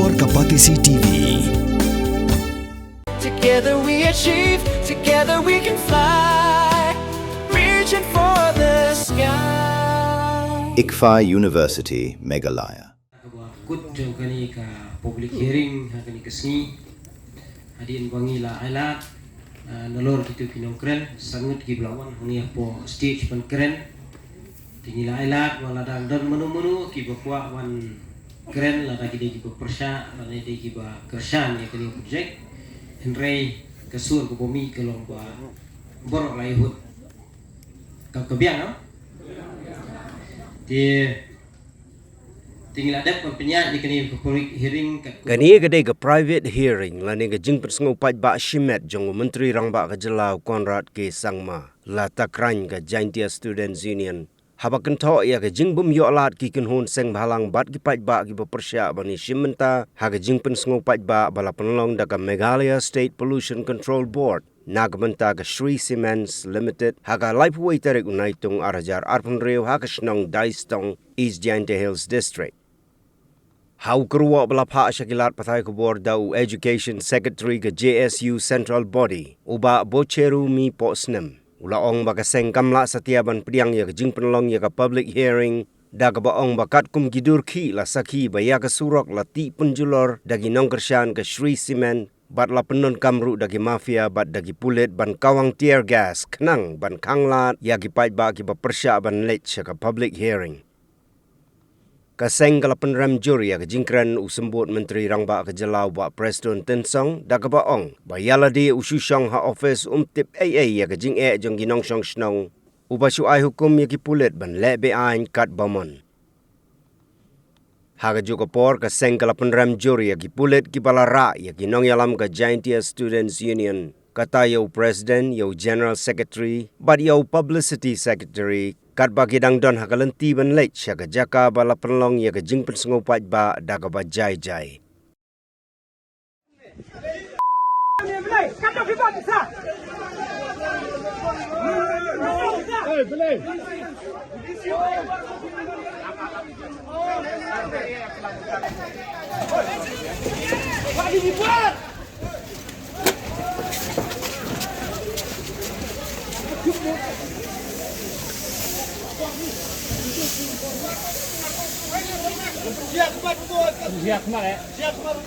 Kapor Kapatisi TV. Together we achieve, together we can fly, reaching for the sky. ICFA University, Meghalaya. Kut kani ka public hearing kani kesni hadin bangila alat nolor itu Pyndonkam sangat giblawan ni po stage pan keren tingila alat wala dan menu-menu ki bakwa wan keren la lagi di persya la di ba kersan ya kani project henry kasur ko bumi kelong ba borok lai hut ka kebiang no di tinggal ada penyanyi di kini public hearing Gani gede ke private hearing lani ke jing persengau pat ba shimet jong menteri rang ba ke jelau Conrad ke Sangma la takran ke Jaintia Students Union haba kento ya ke jing bum yo alat ki kun hun seng bhalang bat ki pat ba ki bersya bani shimenta ha ke jing persengau pat ba bala penolong da ke Meghalaya State Pollution Control Board Nagmenta ke Sri Cements Limited haga life way tarik unaitung arajar arpun reu haga snong daistong East Jaintia Hills District. Hau keruak belapa syakilat patai kubor dau Education Secretary ke JSU Central Body uba boceru mi posnem ula ong baka sengkamla setiaban pediang ya ke jing penolong ya ke public hearing da ke baong bakat kum gidur ki la saki baya ke surok la ti penjulor dagi nongkersyan ke Sri Cement bat la Pyndonkam ru dagi Mafia bat dagi Pulit ban kawang tear gas kenang ban Khanglad ya ki pait ba ki bersya ban lech ke public hearing. Kaseng kala penram juri ya ke jingkran usembut menteri rangba ke jelau ba Preston Tensong da ke baong bayala di ususong ha office tip AA ya ke jing jong ginong song snong uba ai hukum ya ki Pulit ban lebe ain kat bamon. Haga juga por kaseng kala penram juri ya ki Pulit ki balara ya ki nong yalam ke Jaintia Students Union kata yo president yo general secretary but yo publicity secretary kat bagi dang don hakalenti ban lech ya ke jaka bala penlong ya ke jing pensengau pat ba da ke ba jai jai. Siap kemana? Siap kemana?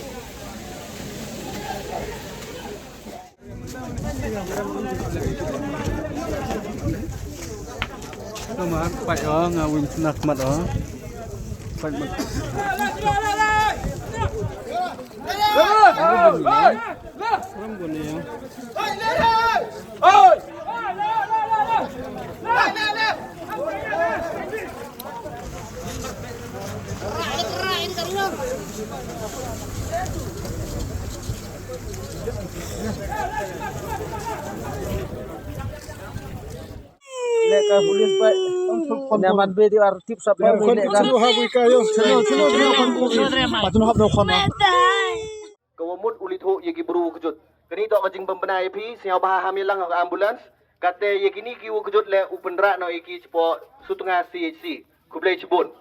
Sama pak oh ngawin senak mat oh. Pak mat. Orang gini ya. Oi! Leka polis pak, nyaman be di artip sampai leka. Kawamut ulitho yagi buru kejut. Kini tok kajing pembenai pi siapa paham hilang ke ambulans. Kata yagi ni kiwu kejut le upendra no iki cepo sutunga CHC. Kublai cebun.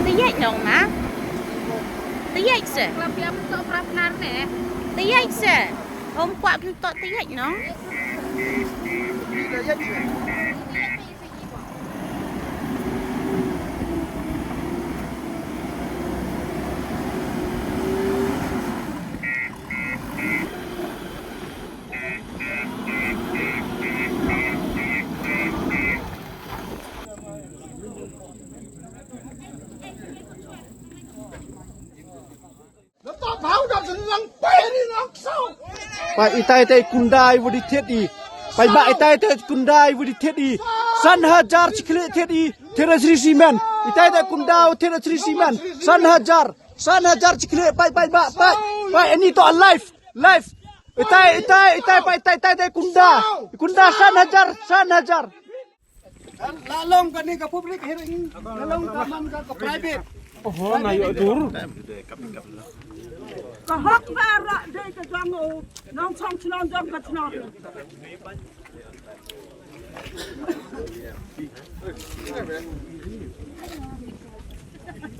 Tiyak dong nak. Tiyak se. Kalau dia bentuk perapanar ni. Tiyak se. Om kuat bentuk tiyak no. Pak itai kundai wudi tedi. Pak ba itai kundai wudi tedi. San hajar cikle tedi. Teras risiman. Itai kundau teras risiman. San hajar cikle. Pak ba. Pak ini to live. Itai pak kunda san hajar. Lalong kani ke public hearing. Lalong kaman ke private. Oh, nayo dur. Kahak barak deh ke jango, nong chong chnong jong ke chnong.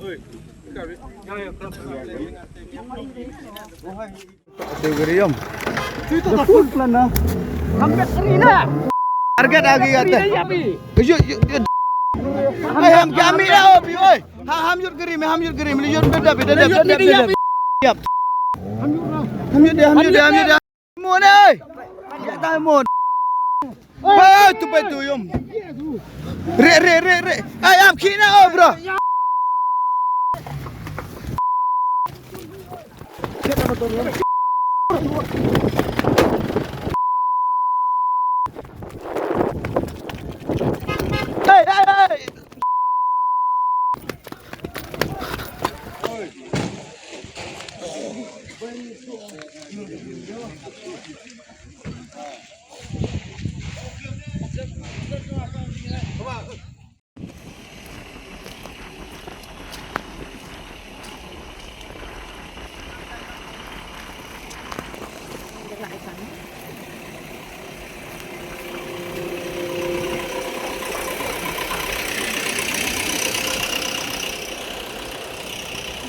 Oi. Tegrium. Itu tak full plan na. Hampir serina. Target lagi kata. Ay ham kami dah obi oi. Ham yur gerim yur beda. Siap. Ham yur. Mun oi. Ya tahu mun. Ba tu betu yum. Re. Ay am kina oh bro. Hey.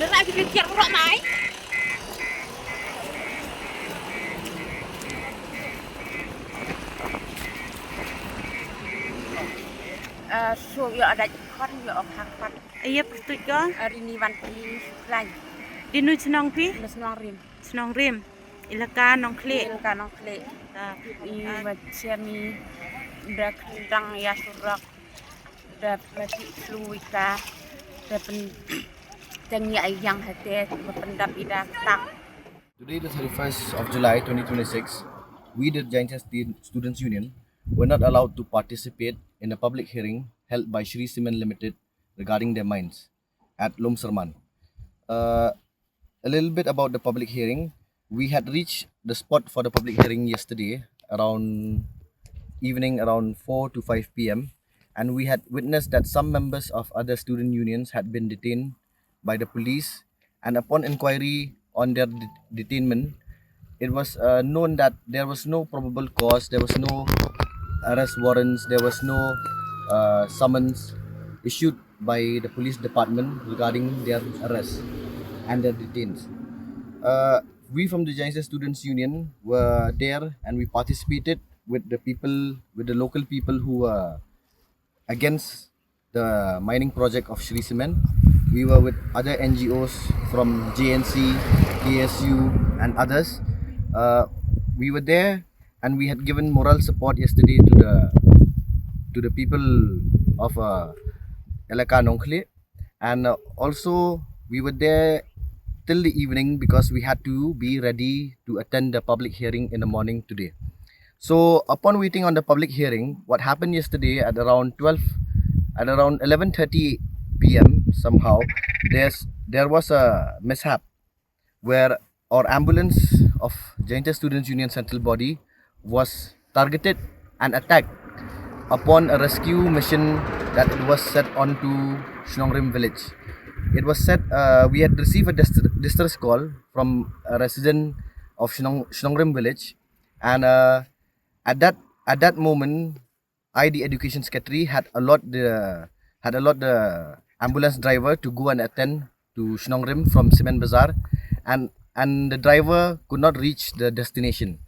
Derai kita tiap rok mai. So ya ada kon ya ok hang pat. Iya pertut ko. Hari ni wan pi lain. Di nu senong pi? Senong rim. Senong rim. Ilaka nong kle. Ilaka nong kle. I macam ni dak dang ya surak. Dak lagi fluika. Dak tengnya yang hati berpendap ida tak. Today, the 31st of July 2026, we, the Giant Students Union, were not allowed to participate in a public hearing held by Shri Cement Limited regarding their mines at Lom Serman. A little bit about the public hearing. We had reached the spot for the public hearing yesterday around evening around 4 to 5 p.m. and we had witnessed that some members of other student unions had been detained by the police, and upon inquiry on their detainment, it was known that there was no probable cause, there was no arrest warrants, there was no summons issued by the police department regarding their arrest and their detains. We from the Giant Students Union were there and we participated with the local people who were against the mining project of Shri Cement. We were with other NGOs from JNC, KSU and others. We were there and we had given moral support yesterday to the people of Elaka Nongkhle, and also we were there till the evening because we had to be ready to attend the public hearing in the morning today. So upon waiting on the public hearing, what happened yesterday at around 11:30 p.m. somehow there was a mishap where our ambulance of Giant Students Union Central Body was targeted and attacked upon a rescue mission that it was set onto Shnongrim village. It was said we had received a distress call from a resident of Shnongrim village, and at that moment, the education secretary had allowed the ambulance driver to go and attend to Shnongrim from Cement Bazaar, and the driver could not reach the destination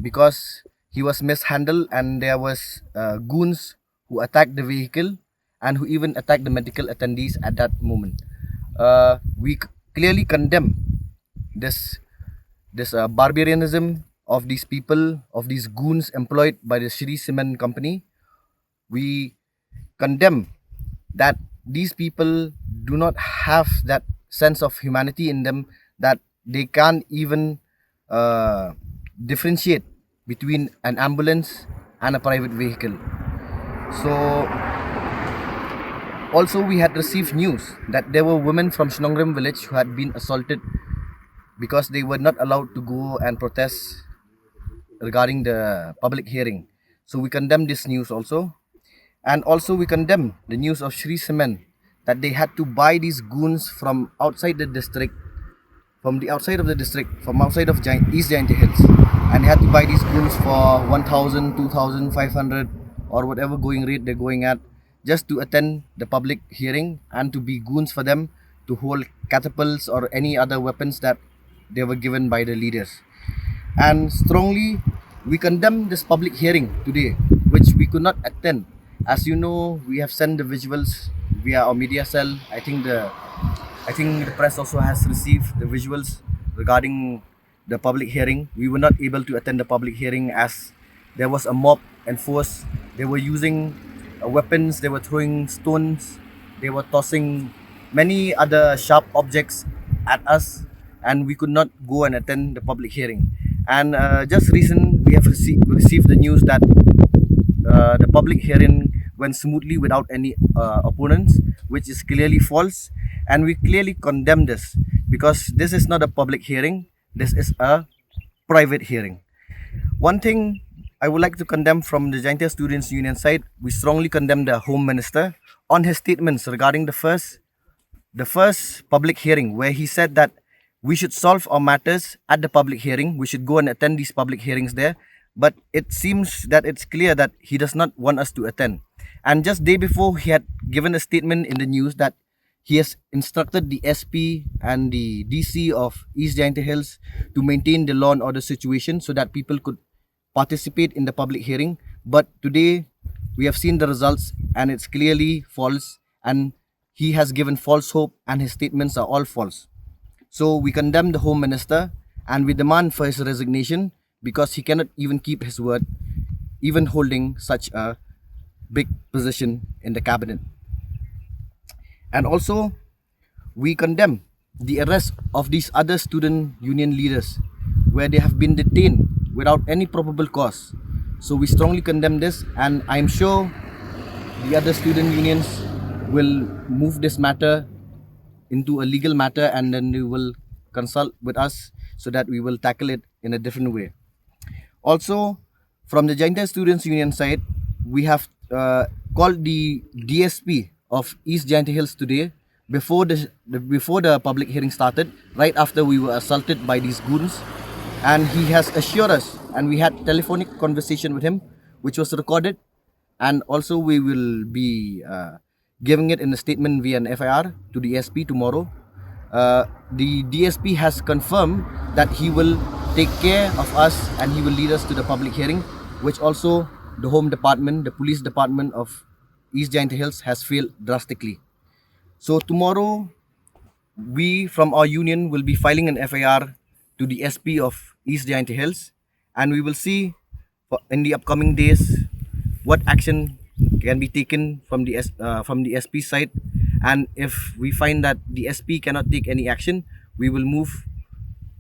because he was mishandled, and there was goons who attacked the vehicle and who even attacked the medical attendees at that moment. We clearly condemn this barbarianism of these people, of these goons employed by the Shri Cement company. We condemn that these people do not have that sense of humanity in them, that they can't even differentiate between an ambulance and a private vehicle. So also we had received news that there were women from Shnongrim village who had been assaulted because they were not allowed to go and protest regarding the public hearing. So we condemn this news also. And also we condemn the news of Shri Cement that they had to buy these goons from outside the district, from outside of East Giant Hills, and they had to buy these goons for 1,000, 2,500 or whatever going rate they're going at, just to attend the public hearing and to be goons for them to hold catapults or any other weapons that they were given by the leaders. And strongly, we condemn this public hearing today, which we could not attend. As you know, we have sent the visuals via our media cell. I think the press also has received the visuals regarding the public hearing. We were not able to attend the public hearing as there was a mob and force. They were using weapons, they were throwing stones, they were tossing many other sharp objects at us, and we could not go and attend the public hearing. And just recent, we have received the news that the public hearing went smoothly without any opponents, which is clearly false. And we clearly condemn this because this is not a public hearing, this is a private hearing. One thing I would like to condemn from the Jaintia Students Union side, we strongly condemn the Home Minister on his statements regarding the first public hearing, where he said that we should solve our matters at the public hearing, we should go and attend these public hearings there. But it seems that it's clear that he does not want us to attend. And just day before, he had given a statement in the news that he has instructed the SP and the DC of East Jaintia Hills to maintain the law and order situation so that people could participate in the public hearing. But today, we have seen the results and it's clearly false, and he has given false hope and his statements are all false. So we condemn the Home Minister and we demand for his resignation because he cannot even keep his word, even holding such a big position in the cabinet. And also, we condemn the arrest of these other student union leaders where they have been detained without any probable cause. So we strongly condemn this, and I'm sure the other student unions will move this matter into a legal matter, and then they will consult with us so that we will tackle it in a different way. Also, from the Jaintia Students Union side, we have called the DSP of East Jaintia Hills today before the public hearing started, right after we were assaulted by these goons, and he has assured us, and we had telephonic conversation with him which was recorded, and also we will be giving it in a statement via an FIR to the SP tomorrow. The DSP has confirmed that he will take care of us and he will lead us to the public hearing, which also the Home Department, the Police Department of East Jaintia Hills has failed drastically. So tomorrow, we from our union will be filing an FIR to the SP of East Jaintia Hills, and we will see in the upcoming days what action can be taken from the SP side. And if we find that the SP cannot take any action, we will move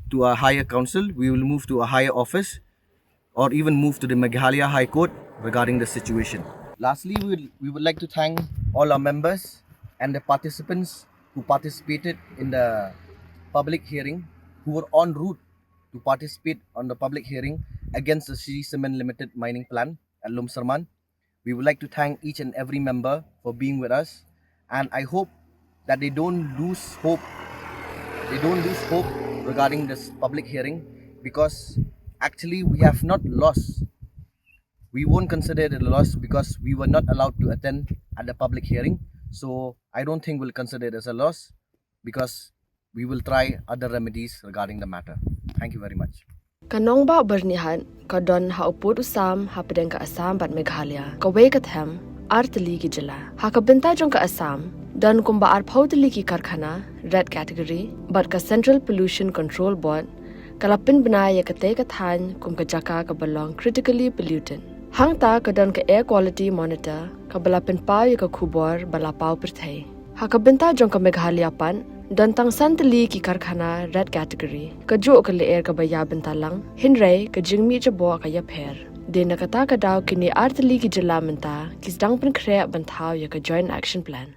to a higher council, we will move to a higher office, or even move to the Meghalaya High Court regarding the situation. Lastly, we would like to thank all our members and the participants who participated in the public hearing, who were en route to participate on the public hearing against the Sri Cement Limited mining plan at Lumsarman. We would like to thank each and every member for being with us, and I hope that they don't lose hope. They don't lose hope regarding this public hearing, because actually we have not lost. We won't consider it a loss because we were not allowed to attend at the public hearing. So I don't think we'll consider it as a loss, because we will try other remedies regarding the matter. Thank you very much. Kanong ba bernihan kadon ha upod usam ha pedeng ka Assam bat Meghalaya ka we ka them arteli ki jala ha ka benta jong ka Assam dan kumba ar phauteli ki karkhana red category bat ka Central Pollution Control Board kalapin banaya ka te ka than kum ka jaka ka belong critically pollutant hang ta kadon ka air quality monitor ka balapin pa ya ka khubor bala pau perthai ha ka benta jong ka Meghalaya pan dan tang santali ki karkhana red category ka jo ka le air ka baya bentalang hinrai ka jingmi cha bo ka ya pher de nakata ka daw kini artali ki jala menta kis dang pen khre banthau ya ka joint action plan